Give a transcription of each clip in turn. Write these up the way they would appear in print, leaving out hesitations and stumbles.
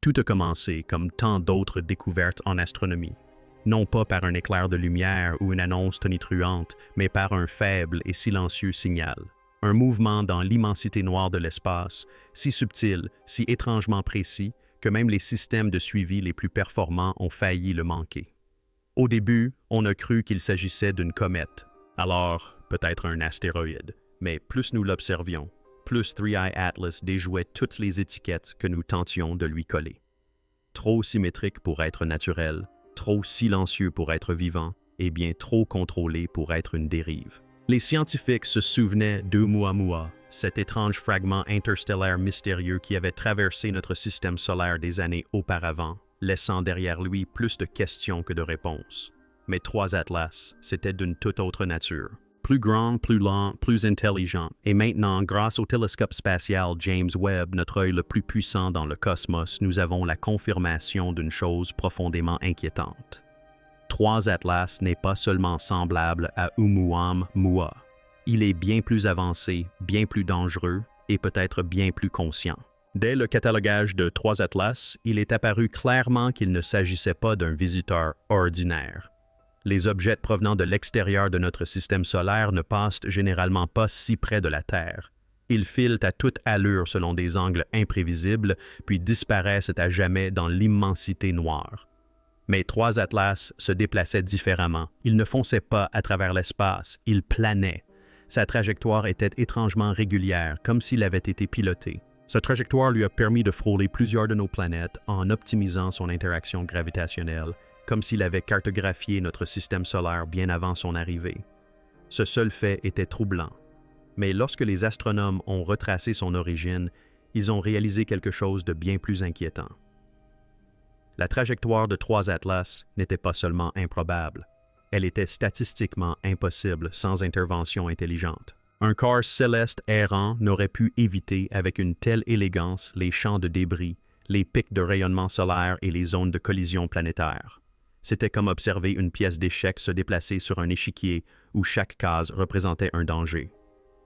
Tout a commencé, comme tant d'autres découvertes en astronomie, non pas par un éclair de lumière ou une annonce tonitruante, mais par un faible et silencieux signal. Un mouvement dans l'immensité noire de l'espace, si subtil, si étrangement précis, que même les systèmes de suivi les plus performants ont failli le manquer. Au début, on a cru qu'il s'agissait d'une comète, alors peut-être un astéroïde, mais plus nous l'observions, plus 3i Atlas déjouait toutes les étiquettes que nous tentions de lui coller. Trop symétrique pour être naturel, trop silencieux pour être vivant, et bien trop contrôlé pour être une dérive. Les scientifiques se souvenaient d'Oumuamua, cet étrange fragment interstellaire mystérieux qui avait traversé notre système solaire des années auparavant, laissant derrière lui plus de questions que de réponses. Mais 3 Atlas, c'était d'une toute autre nature. Plus grand, plus lent, plus intelligent, et maintenant, grâce au télescope spatial James Webb, notre œil le plus puissant dans le cosmos, nous avons la confirmation d'une chose profondément inquiétante. 3 Atlas n'est pas seulement semblable à Oumuamua. Il est bien plus avancé, bien plus dangereux et peut-être bien plus conscient. Dès le catalogage de 3 Atlas, il est apparu clairement qu'il ne s'agissait pas d'un visiteur ordinaire. Les objets provenant de l'extérieur de notre système solaire ne passent généralement pas si près de la Terre. Ils filent à toute allure selon des angles imprévisibles, puis disparaissent à jamais dans l'immensité noire. Mais 3 Atlas se déplaçaient différemment. Il ne fonçait pas à travers l'espace, il planait. Sa trajectoire était étrangement régulière, comme s'il avait été piloté. Sa trajectoire lui a permis de frôler plusieurs de nos planètes en optimisant son interaction gravitationnelle, comme s'il avait cartographié notre système solaire bien avant son arrivée. Ce seul fait était troublant. Mais lorsque les astronomes ont retracé son origine, ils ont réalisé quelque chose de bien plus inquiétant. La trajectoire de 3 Atlas n'était pas seulement improbable, elle était statistiquement impossible sans intervention intelligente. Un corps céleste errant n'aurait pu éviter avec une telle élégance les champs de débris, les pics de rayonnement solaire et les zones de collision planétaire. C'était comme observer une pièce d'échecs se déplacer sur un échiquier où chaque case représentait un danger.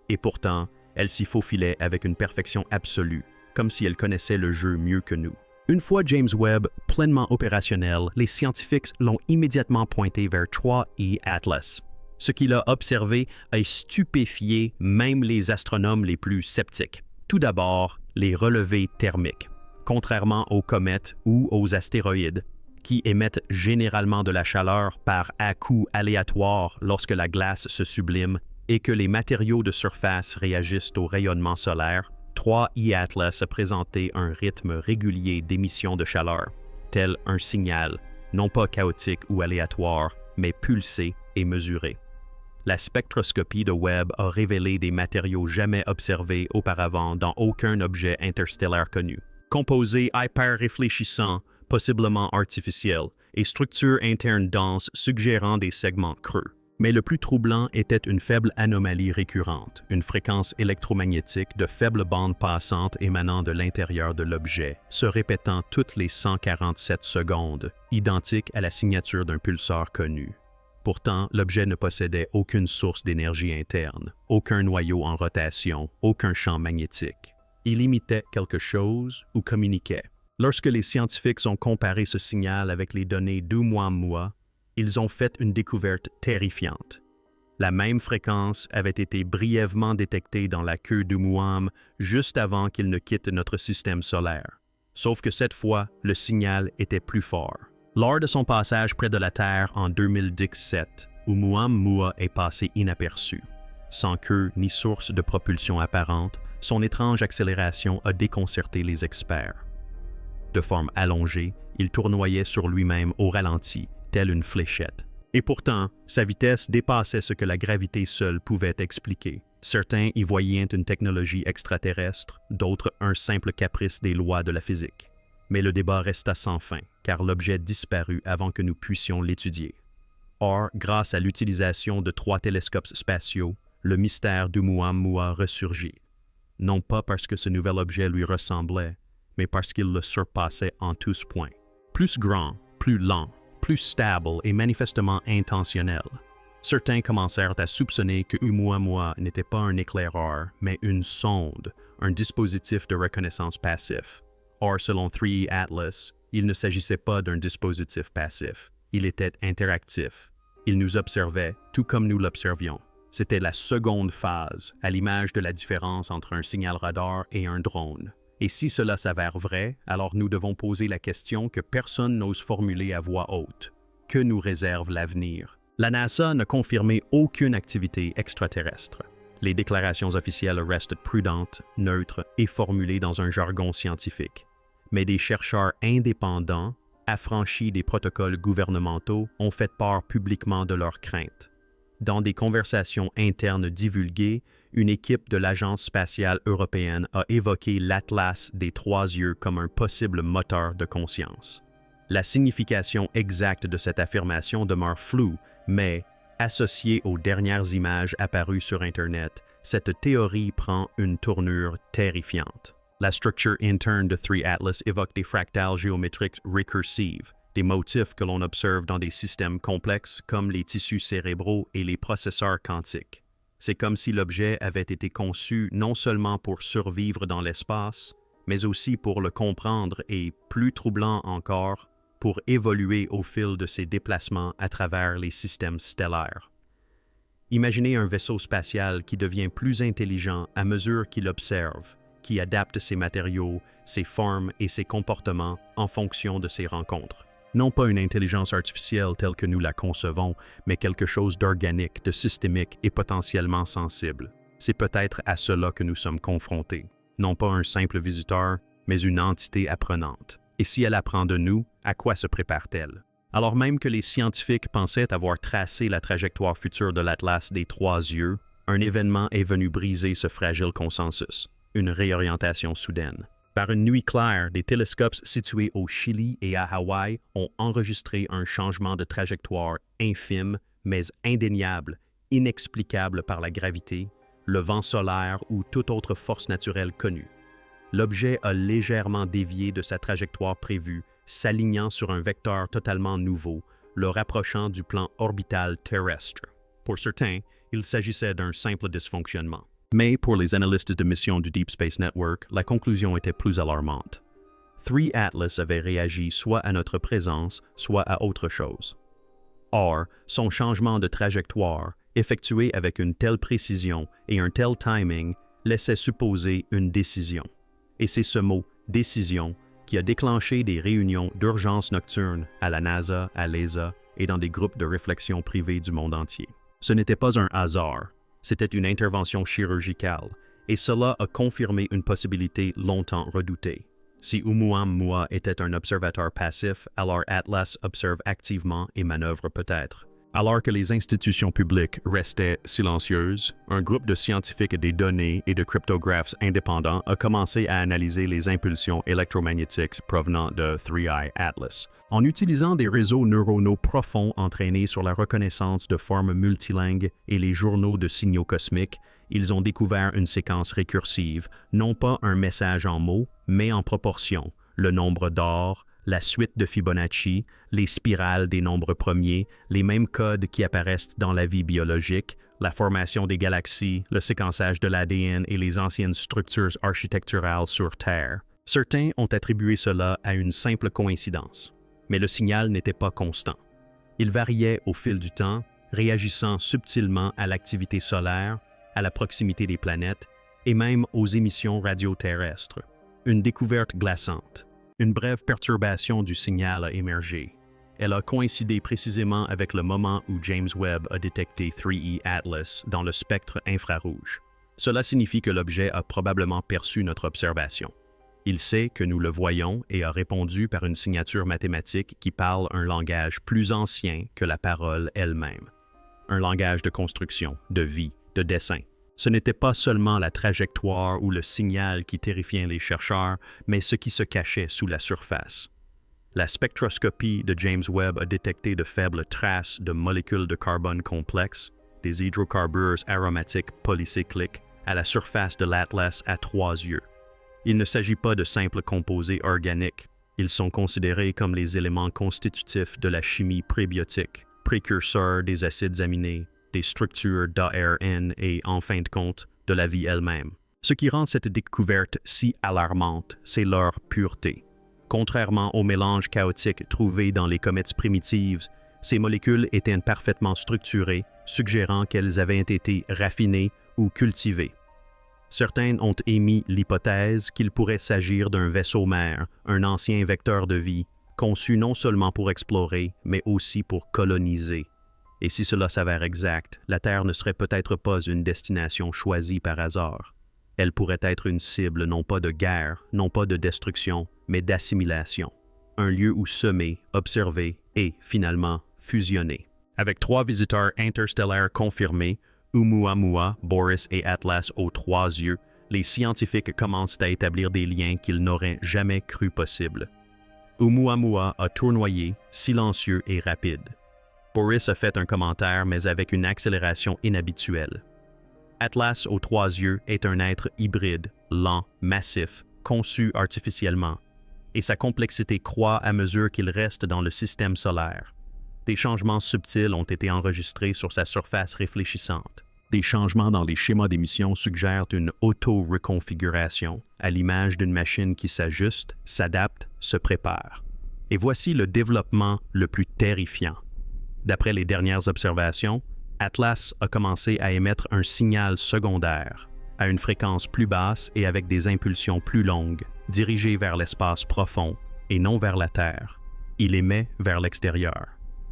Et pourtant, elle s'y faufilait avec une perfection absolue, comme si elle connaissait le jeu mieux que nous. Une fois James Webb pleinement opérationnel, les scientifiques l'ont immédiatement pointé vers 3i Atlas. Ce qu'il a observé a stupéfié même les astronomes les plus sceptiques. Tout d'abord, les relevés thermiques. Contrairement aux comètes ou aux astéroïdes, qui émettent généralement de la chaleur par à-coups aléatoires lorsque la glace se sublime et que les matériaux de surface réagissent au rayonnement solaire, 3i Atlas a présenté un rythme régulier d'émission de chaleur, tel un signal, non pas chaotique ou aléatoire, mais pulsé et mesuré. La spectroscopie de Webb a révélé des matériaux jamais observés auparavant dans aucun objet interstellaire connu. Composés hyper-réfléchissants, possiblement artificiels, et structures internes denses suggérant des segments creux. Mais le plus troublant était une faible anomalie récurrente, une fréquence électromagnétique de faibles bandes passantes émanant de l'intérieur de l'objet, se répétant toutes les 147 secondes, identique à la signature d'un pulsar connu. Pourtant, l'objet ne possédait aucune source d'énergie interne, aucun noyau en rotation, aucun champ magnétique. Il imitait quelque chose ou communiquait. Lorsque les scientifiques ont comparé ce signal avec les données d'Oumuamua, ils ont fait une découverte terrifiante. La même fréquence avait été brièvement détectée dans la queue d'Oumuamua juste avant qu'il ne quitte notre système solaire. Sauf que cette fois, le signal était plus fort. Lors de son passage près de la Terre en 2017, Oumuamua est passé inaperçu. Sans queue ni source de propulsion apparente, son étrange accélération a déconcerté les experts. De forme allongée, il tournoyait sur lui-même au ralenti, telle une fléchette. Et pourtant, sa vitesse dépassait ce que la gravité seule pouvait expliquer. Certains y voyaient une technologie extraterrestre, d'autres un simple caprice des lois de la physique. Mais le débat resta sans fin, car l'objet disparut avant que nous puissions l'étudier. Or, grâce à l'utilisation de 3 télescopes spatiaux, le mystère d'Oumuamua ressurgit. Non pas parce que ce nouvel objet lui ressemblait, mais parce qu'il le surpassait en tous points. Plus grand, plus lent, plus stable et manifestement intentionnel. Certains commencèrent à soupçonner que Oumuamua n'était pas un éclaireur, mais une sonde, un dispositif de reconnaissance passif. Or, selon 3E Atlas, il ne s'agissait pas d'un dispositif passif. Il était interactif. Il nous observait tout comme nous l'observions. C'était la seconde phase, à l'image de la différence entre un signal radar et un drone. Et si cela s'avère vrai, alors nous devons poser la question que personne n'ose formuler à voix haute. Que nous réserve l'avenir? La NASA n'a confirmé aucune activité extraterrestre. Les déclarations officielles restent prudentes, neutres et formulées dans un jargon scientifique. Mais des chercheurs indépendants, affranchis des protocoles gouvernementaux, ont fait part publiquement de leurs craintes. Dans des conversations internes divulguées, une équipe de l'Agence spatiale européenne a évoqué l'Atlas des 3 yeux comme un possible moteur de conscience. La signification exacte de cette affirmation demeure floue, mais, associée aux dernières images apparues sur Internet, cette théorie prend une tournure terrifiante. La structure interne de 3 Atlas évoque des fractales géométriques récursives, des motifs que l'on observe dans des systèmes complexes comme les tissus cérébraux et les processeurs quantiques. C'est comme si l'objet avait été conçu non seulement pour survivre dans l'espace, mais aussi pour le comprendre et, plus troublant encore, pour évoluer au fil de ses déplacements à travers les systèmes stellaires. Imaginez un vaisseau spatial qui devient plus intelligent à mesure qu'il observe, qui adapte ses matériaux, ses formes et ses comportements en fonction de ses rencontres. Non pas une intelligence artificielle telle que nous la concevons, mais quelque chose d'organique, de systémique et potentiellement sensible. C'est peut-être à cela que nous sommes confrontés. Non pas un simple visiteur, mais une entité apprenante. Et si elle apprend de nous, à quoi se prépare-t-elle? Alors même que les scientifiques pensaient avoir tracé la trajectoire future de l'Atlas des 3 yeux, un événement est venu briser ce fragile consensus, une réorientation soudaine. Par une nuit claire, des télescopes situés au Chili et à Hawaï ont enregistré un changement de trajectoire infime, mais indéniable, inexplicable par la gravité, le vent solaire ou toute autre force naturelle connue. L'objet a légèrement dévié de sa trajectoire prévue, s'alignant sur un vecteur totalement nouveau, le rapprochant du plan orbital terrestre. Pour certains, il s'agissait d'un simple dysfonctionnement. Mais pour les analystes de mission du Deep Space Network, la conclusion était plus alarmante. 3 Atlas avait réagi soit à notre présence, soit à autre chose. Or, son changement de trajectoire, effectué avec une telle précision et un tel timing, laissait supposer une décision. Et c'est ce mot « décision » qui a déclenché des réunions d'urgence nocturnes à la NASA, à l'ESA et dans des groupes de réflexion privés du monde entier. Ce n'était pas un hasard. C'était une intervention chirurgicale, et cela a confirmé une possibilité longtemps redoutée. Si Oumuamua était un observateur passif, alors Atlas observe activement et manœuvre peut-être. Alors que les institutions publiques restaient silencieuses, un groupe de scientifiques des données et de cryptographes indépendants a commencé à analyser les impulsions électromagnétiques provenant de 3I Atlas. En utilisant des réseaux neuronaux profonds entraînés sur la reconnaissance de formes multilingues et les journaux de signaux cosmiques, ils ont découvert une séquence récursive, non pas un message en mots, mais en proportion, le nombre d'or, la suite de Fibonacci, les spirales des nombres premiers, les mêmes codes qui apparaissent dans la vie biologique, la formation des galaxies, le séquençage de l'ADN et les anciennes structures architecturales sur Terre. Certains ont attribué cela à une simple coïncidence, mais le signal n'était pas constant. Il variait au fil du temps, réagissant subtilement à l'activité solaire, à la proximité des planètes et même aux émissions radioterrestres. Une découverte glaçante. Une brève perturbation du signal a émergé. Elle a coïncidé précisément avec le moment où James Webb a détecté 3E Atlas dans le spectre infrarouge. Cela signifie que l'objet a probablement perçu notre observation. Il sait que nous le voyons et a répondu par une signature mathématique qui parle un langage plus ancien que la parole elle-même. Un langage de construction, de vie, de dessin. Ce n'était pas seulement la trajectoire ou le signal qui terrifiait les chercheurs, mais ce qui se cachait sous la surface. La spectroscopie de James Webb a détecté de faibles traces de molécules de carbone complexes, des hydrocarbures aromatiques polycycliques, à la surface de l'Atlas à 3 yeux. Il ne s'agit pas de simples composés organiques. Ils sont considérés comme les éléments constitutifs de la chimie prébiotique, précurseurs des acides aminés, des structures d'ARN et, en fin de compte, de la vie elle-même. Ce qui rend cette découverte si alarmante, c'est leur pureté. Contrairement aux mélanges chaotiques trouvés dans les comètes primitives, ces molécules étaient parfaitement structurées, suggérant qu'elles avaient été raffinées ou cultivées. Certains ont émis l'hypothèse qu'il pourrait s'agir d'un vaisseau mère, un ancien vecteur de vie, conçu non seulement pour explorer, mais aussi pour coloniser. Et si cela s'avère exact, la Terre ne serait peut-être pas une destination choisie par hasard. Elle pourrait être une cible non pas de guerre, non pas de destruction, mais d'assimilation. Un lieu où semer, observer et, finalement, fusionner. Avec 3 visiteurs interstellaires confirmés, Oumuamua, Boris et Atlas aux 3 yeux, les scientifiques commencent à établir des liens qu'ils n'auraient jamais cru possibles. Oumuamua a tournoyé, silencieux et rapide. Boris a fait un commentaire, mais avec une accélération inhabituelle. Atlas aux 3 yeux est un être hybride, lent, massif, conçu artificiellement, et sa complexité croît à mesure qu'il reste dans le système solaire. Des changements subtils ont été enregistrés sur sa surface réfléchissante. Des changements dans les schémas d'émission suggèrent une auto-reconfiguration, à l'image d'une machine qui s'ajuste, s'adapte, se prépare. Et voici le développement le plus terrifiant. D'après les dernières observations, Atlas a commencé à émettre un signal secondaire, à une fréquence plus basse et avec des impulsions plus longues, dirigées vers l'espace profond et non vers la Terre. Il émet vers l'extérieur.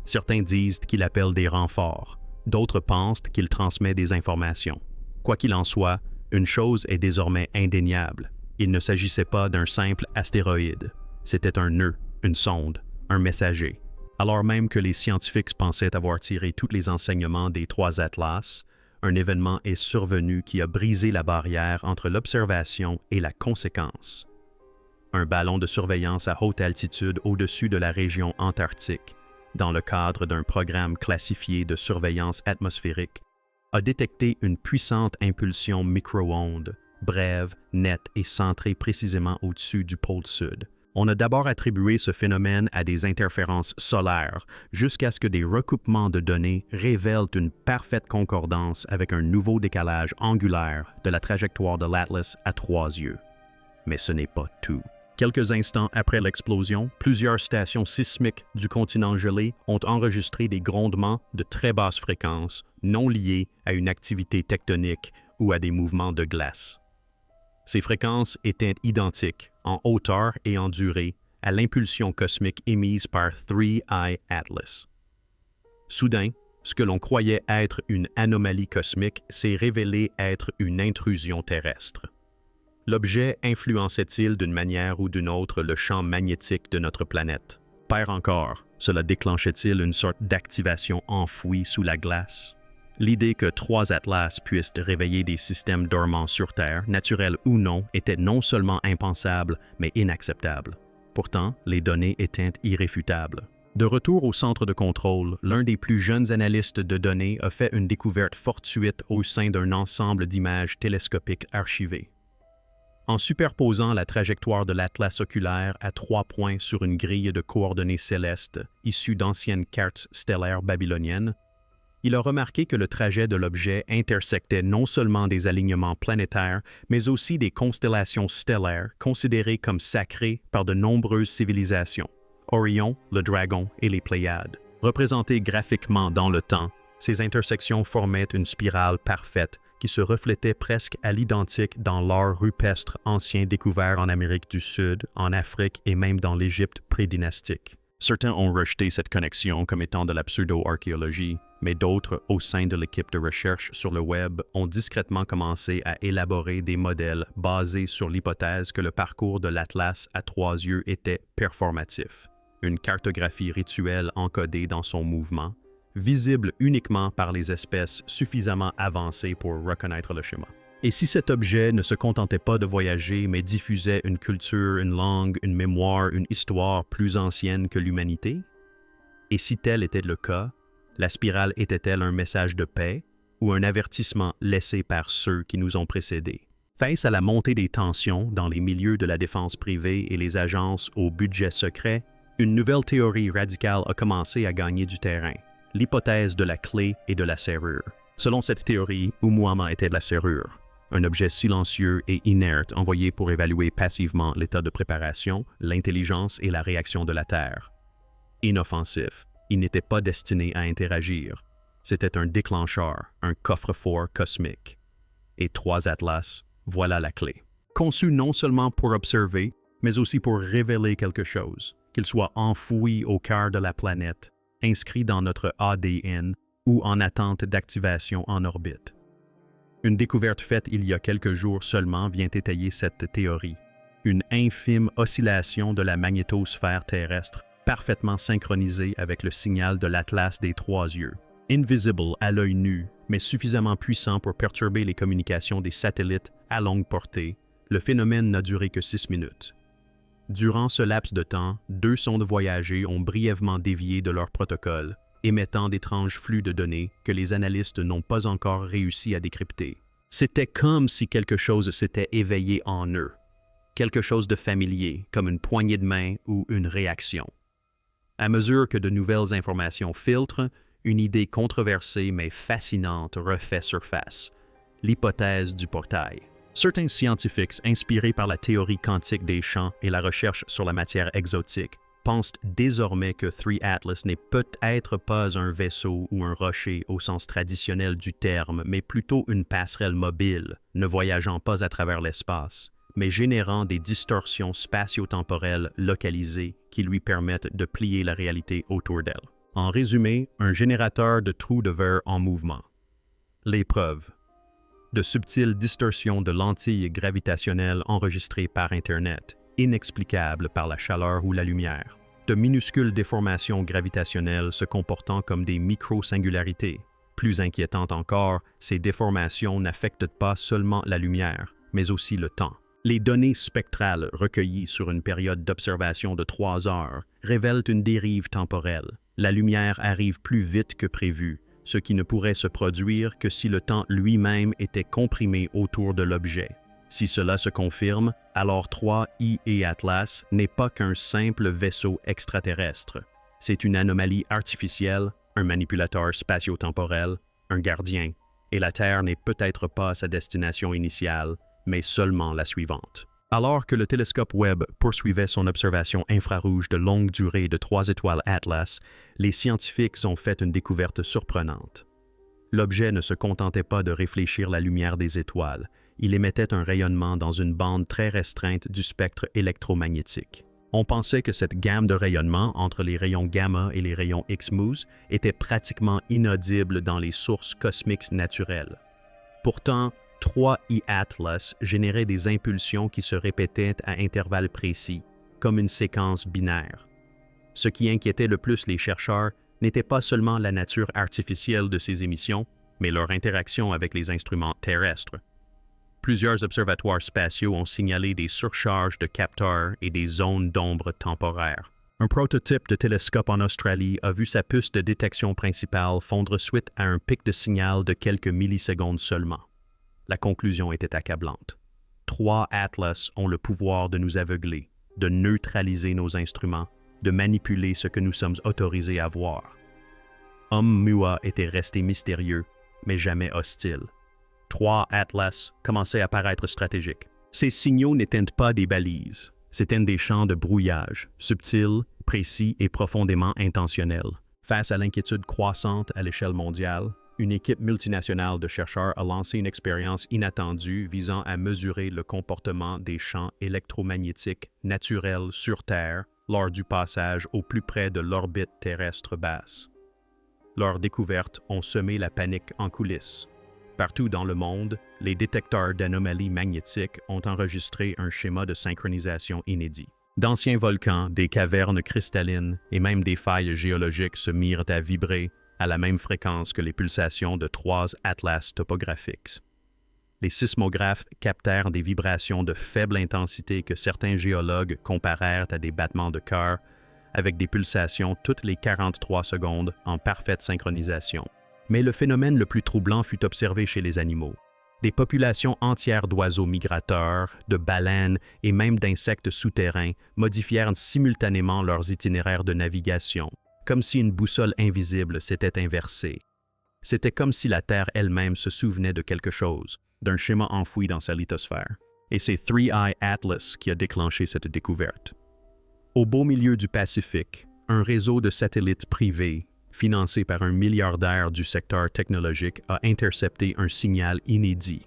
Certains disent qu'il appelle des renforts, d'autres pensent qu'il transmet des informations. Quoi qu'il en soit, une chose est désormais indéniable. Il ne s'agissait pas d'un simple astéroïde. C'était un nœud, une sonde, un messager. Alors même que les scientifiques pensaient avoir tiré tous les enseignements des 3 atlas, un événement est survenu qui a brisé la barrière entre l'observation et la conséquence. Un ballon de surveillance à haute altitude au-dessus de la région antarctique, dans le cadre d'un programme classifié de surveillance atmosphérique, a détecté une puissante impulsion micro-ondes, brève, nette et centrée précisément au-dessus du pôle sud. On a d'abord attribué ce phénomène à des interférences solaires, jusqu'à ce que des recoupements de données révèlent une parfaite concordance avec un nouveau décalage angulaire de la trajectoire de l'Atlas à 3 yeux. Mais ce n'est pas tout. Quelques instants après l'explosion, plusieurs stations sismiques du continent gelé ont enregistré des grondements de très basse fréquence, non liés à une activité tectonique ou à des mouvements de glace. Ces fréquences étaient identiques, en hauteur et en durée, à l'impulsion cosmique émise par 3I Atlas. Soudain, ce que l'on croyait être une anomalie cosmique s'est révélé être une intrusion terrestre. L'objet influençait-il d'une manière ou d'une autre le champ magnétique de notre planète? Pire encore, cela déclenchait-il une sorte d'activation enfouie sous la glace? L'idée que 3 atlas puissent réveiller des systèmes dormants sur Terre, naturels ou non, était non seulement impensable, mais inacceptable. Pourtant, les données étaient irréfutables. De retour au centre de contrôle, l'un des plus jeunes analystes de données a fait une découverte fortuite au sein d'un ensemble d'images télescopiques archivées. En superposant la trajectoire de l'atlas oculaire à 3 points sur une grille de coordonnées célestes issue d'anciennes cartes stellaires babyloniennes, il a remarqué que le trajet de l'objet intersectait non seulement des alignements planétaires, mais aussi des constellations stellaires considérées comme sacrées par de nombreuses civilisations, Orion, le Dragon et les Pléiades. Représentées graphiquement dans le temps, ces intersections formaient une spirale parfaite qui se reflétait presque à l'identique dans l'art rupestre ancien découvert en Amérique du Sud, en Afrique et même dans l'Égypte prédynastique. Certains ont rejeté cette connexion comme étant de la pseudo-archéologie, mais d'autres, au sein de l'équipe de recherche sur le web, ont discrètement commencé à élaborer des modèles basés sur l'hypothèse que le parcours de l'Atlas à 3 yeux était performatif, une cartographie rituelle encodée dans son mouvement, visible uniquement par les espèces suffisamment avancées pour reconnaître le schéma. Et si cet objet ne se contentait pas de voyager, mais diffusait une culture, une langue, une mémoire, une histoire plus ancienne que l'humanité? Et si tel était le cas, la spirale était-elle un message de paix ou un avertissement laissé par ceux qui nous ont précédés? Face à la montée des tensions dans les milieux de la défense privée et les agences au budget secret, une nouvelle théorie radicale a commencé à gagner du terrain, l'hypothèse de la clé et de la serrure. Selon cette théorie, Oumuamua était de la serrure. un objet silencieux et inerte envoyé pour évaluer passivement l'état de préparation, l'intelligence et la réaction de la Terre. Inoffensif, il n'était pas destiné à interagir. C'était un déclencheur, un coffre-fort cosmique. Et 3 Atlas, voilà la clé. Conçu non seulement pour observer, mais aussi pour révéler quelque chose, qu'il soit enfoui au cœur de la planète, inscrit dans notre ADN ou en attente d'activation en orbite. Une découverte faite il y a quelques jours seulement vient étayer cette théorie. Une infime oscillation de la magnétosphère terrestre, parfaitement synchronisée avec le signal de l'Atlas des 3 yeux. Invisible à l'œil nu, mais suffisamment puissant pour perturber les communications des satellites à longue portée, le phénomène n'a duré que 6 minutes. Durant ce laps de temps, 2 sondes voyagées ont brièvement dévié de leur protocole, émettant d'étranges flux de données que les analystes n'ont pas encore réussi à décrypter. C'était comme si quelque chose s'était éveillé en eux, quelque chose de familier, comme une poignée de main ou une réaction. À mesure que de nouvelles informations filtrent, une idée controversée mais fascinante refait surface, l'hypothèse du portail. Certains scientifiques, inspirés par la théorie quantique des champs et la recherche sur la matière exotique, pensent désormais que 3 Atlas n'est peut-être pas un vaisseau ou un rocher au sens traditionnel du terme, mais plutôt une passerelle mobile, ne voyageant pas à travers l'espace, mais générant des distorsions spatio-temporelles localisées qui lui permettent de plier la réalité autour d'elle. En résumé, un générateur de trous de verre en mouvement. Les preuves. De subtiles distorsions de lentilles gravitationnelles enregistrées par Internet, inexplicables par la chaleur ou la lumière. De minuscules déformations gravitationnelles se comportant comme des micro-singularités. Plus inquiétant encore, ces déformations n'affectent pas seulement la lumière, mais aussi le temps. Les données spectrales recueillies sur une période d'observation de 3 heures révèlent une dérive temporelle. La lumière arrive plus vite que prévu, ce qui ne pourrait se produire que si le temps lui-même était comprimé autour de l'objet. Si cela se confirme, alors 3I et Atlas n'est pas qu'un simple vaisseau extraterrestre. C'est une anomalie artificielle, un manipulateur spatio-temporel, un gardien, et la Terre n'est peut-être pas sa destination initiale, mais seulement la suivante. Alors que le télescope Webb poursuivait son observation infrarouge de longue durée de 3 étoiles Atlas, les scientifiques ont fait une découverte surprenante. L'objet ne se contentait pas de réfléchir la lumière des étoiles, il émettait un rayonnement dans une bande très restreinte du spectre électromagnétique. On pensait que cette gamme de rayonnement entre les rayons gamma et les rayons X-MUOS était pratiquement inaudible dans les sources cosmiques naturelles. Pourtant, 3I Atlas générait des impulsions qui se répétaient à intervalles précis, comme une séquence binaire. Ce qui inquiétait le plus les chercheurs n'était pas seulement la nature artificielle de ces émissions, mais leur interaction avec les instruments terrestres. Plusieurs observatoires spatiaux ont signalé des surcharges de capteurs et des zones d'ombre temporaires. Un prototype de télescope en Australie a vu sa puce de détection principale fondre suite à un pic de signal de quelques millisecondes seulement. La conclusion était accablante. 3 Atlas ont le pouvoir de nous aveugler, de neutraliser nos instruments, de manipuler ce que nous sommes autorisés à voir. Oumuamua était resté mystérieux, mais jamais hostile. 3 Atlas commençaient à paraître stratégiques. Ces signaux n'étaient pas des balises, c'étaient des champs de brouillage, subtils, précis et profondément intentionnels. Face à l'inquiétude croissante à l'échelle mondiale, une équipe multinationale de chercheurs a lancé une expérience inattendue visant à mesurer le comportement des champs électromagnétiques naturels sur Terre lors du passage au plus près de l'orbite terrestre basse. Leurs découvertes ont semé la panique en coulisses. Partout dans le monde, les détecteurs d'anomalies magnétiques ont enregistré un schéma de synchronisation inédit. D'anciens volcans, des cavernes cristallines et même des failles géologiques se mirent à vibrer à la même fréquence que les pulsations de 3 atlas topographiques. Les sismographes captèrent des vibrations de faible intensité que certains géologues comparèrent à des battements de cœur, avec des pulsations toutes les 43 secondes en parfaite synchronisation. Mais le phénomène le plus troublant fut observé chez les animaux. Des populations entières d'oiseaux migrateurs, de baleines et même d'insectes souterrains modifièrent simultanément leurs itinéraires de navigation, comme si une boussole invisible s'était inversée. C'était comme si la Terre elle-même se souvenait de quelque chose. d'un schéma enfoui dans sa lithosphère. Et c'est 3i Atlas qui a déclenché cette découverte. Au beau milieu du Pacifique, un réseau de satellites privés, financé par un milliardaire du secteur technologique, a intercepté un signal inédit.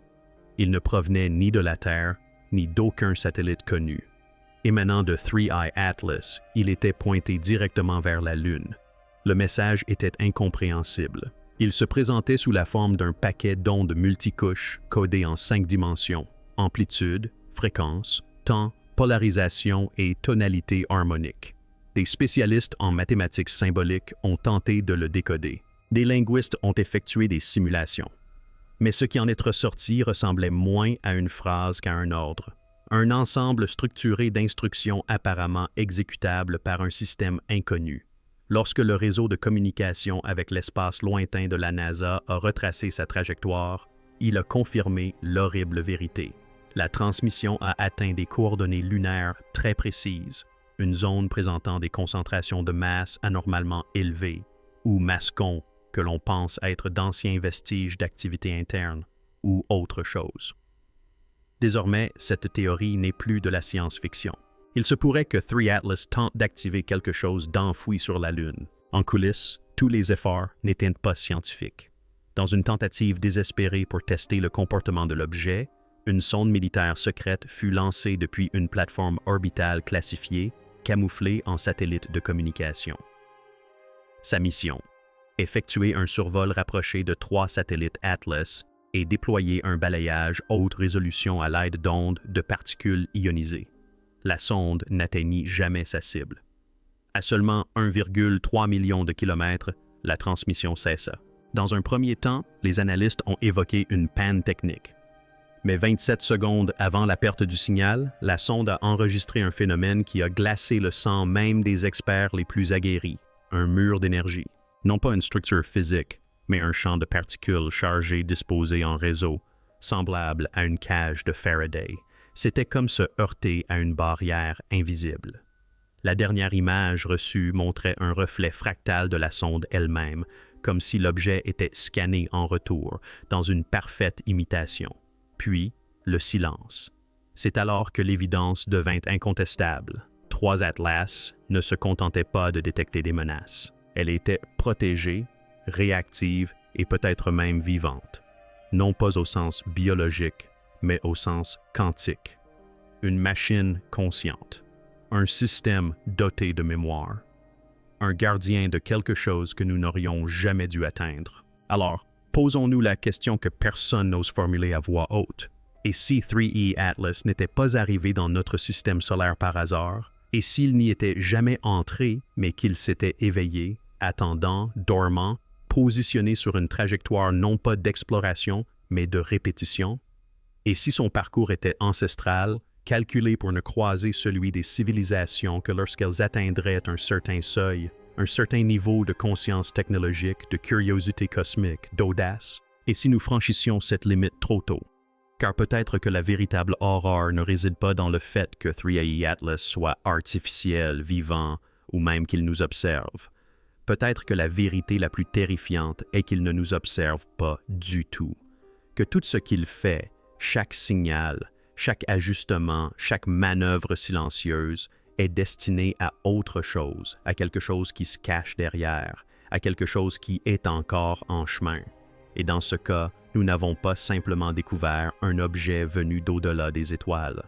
Il ne provenait ni de la Terre, ni d'aucun satellite connu. Émanant de 3i Atlas, il était pointé directement vers la Lune. Le message était incompréhensible. Il se présentait sous la forme d'un paquet d'ondes multicouches codées en 5 dimensions: amplitude, fréquence, temps, polarisation et tonalité harmonique. Des spécialistes en mathématiques symboliques ont tenté de le décoder. Des linguistes ont effectué des simulations. Mais ce qui en est ressorti ressemblait moins à une phrase qu'à un ordre. Un ensemble structuré d'instructions apparemment exécutables par un système inconnu. Lorsque le réseau de communication avec l'espace lointain de la NASA a retracé sa trajectoire, il a confirmé l'horrible vérité. La transmission a atteint des coordonnées lunaires très précises, une zone présentant des concentrations de masse anormalement élevées, ou mascons que l'on pense être d'anciens vestiges d'activité interne, ou autre chose. Désormais, cette théorie n'est plus de la science-fiction. Il se pourrait que 3 Atlas tente d'activer quelque chose d'enfoui sur la Lune. En coulisses, tous les efforts n'étaient pas scientifiques. Dans une tentative désespérée pour tester le comportement de l'objet, une sonde militaire secrète fut lancée depuis une plateforme orbitale classifiée, camouflée en satellite de communication. Sa mission: effectuer un survol rapproché de 3 satellites Atlas et déployer un balayage haute résolution à l'aide d'ondes de particules ionisées. La sonde n'atteignit jamais sa cible. À seulement 1,3 million de kilomètres, la transmission cessa. Dans un premier temps, les analystes ont évoqué une panne technique. Mais 27 secondes avant la perte du signal, la sonde a enregistré un phénomène qui a glacé le sang même des experts les plus aguerris, un mur d'énergie. Non pas une structure physique, mais un champ de particules chargées disposées en réseau, semblable à une cage de Faraday. C'était comme se heurter à une barrière invisible. La dernière image reçue montrait un reflet fractal de la sonde elle-même, comme si l'objet était scanné en retour, dans une parfaite imitation. Puis, le silence. C'est alors que l'évidence devint incontestable. 3 Atlas ne se contentaient pas de détecter des menaces. Elle était protégée, réactive et peut-être même vivante. Non pas au sens biologique, mais au sens quantique. Une machine consciente. Un système doté de mémoire. Un gardien de quelque chose que nous n'aurions jamais dû atteindre. Alors, posons-nous la question que personne n'ose formuler à voix haute. Et si 3i Atlas n'était pas arrivé dans notre système solaire par hasard? Et s'il n'y était jamais entré, mais qu'il s'était éveillé, attendant, dormant, positionné sur une trajectoire non pas d'exploration, mais de répétition? Et si son parcours était ancestral, calculé pour ne croiser celui des civilisations que lorsqu'elles atteindraient un certain seuil, un certain niveau de conscience technologique, de curiosité cosmique, d'audace? Et si nous franchissions cette limite trop tôt? Car peut-être que la véritable horreur ne réside pas dans le fait que 3i Atlas soit artificiel, vivant, ou même qu'il nous observe. Peut-être que la vérité la plus terrifiante est qu'il ne nous observe pas du tout. Que tout ce qu'il fait, chaque signal, chaque ajustement, chaque manœuvre silencieuse est destiné à autre chose, à quelque chose qui se cache derrière, à quelque chose qui est encore en chemin. Et dans ce cas, nous n'avons pas simplement découvert un objet venu d'au-delà des étoiles.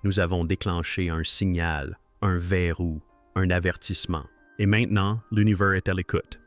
Nous avons déclenché un signal, un verrou, un avertissement. Et maintenant, l'univers est à l'écoute.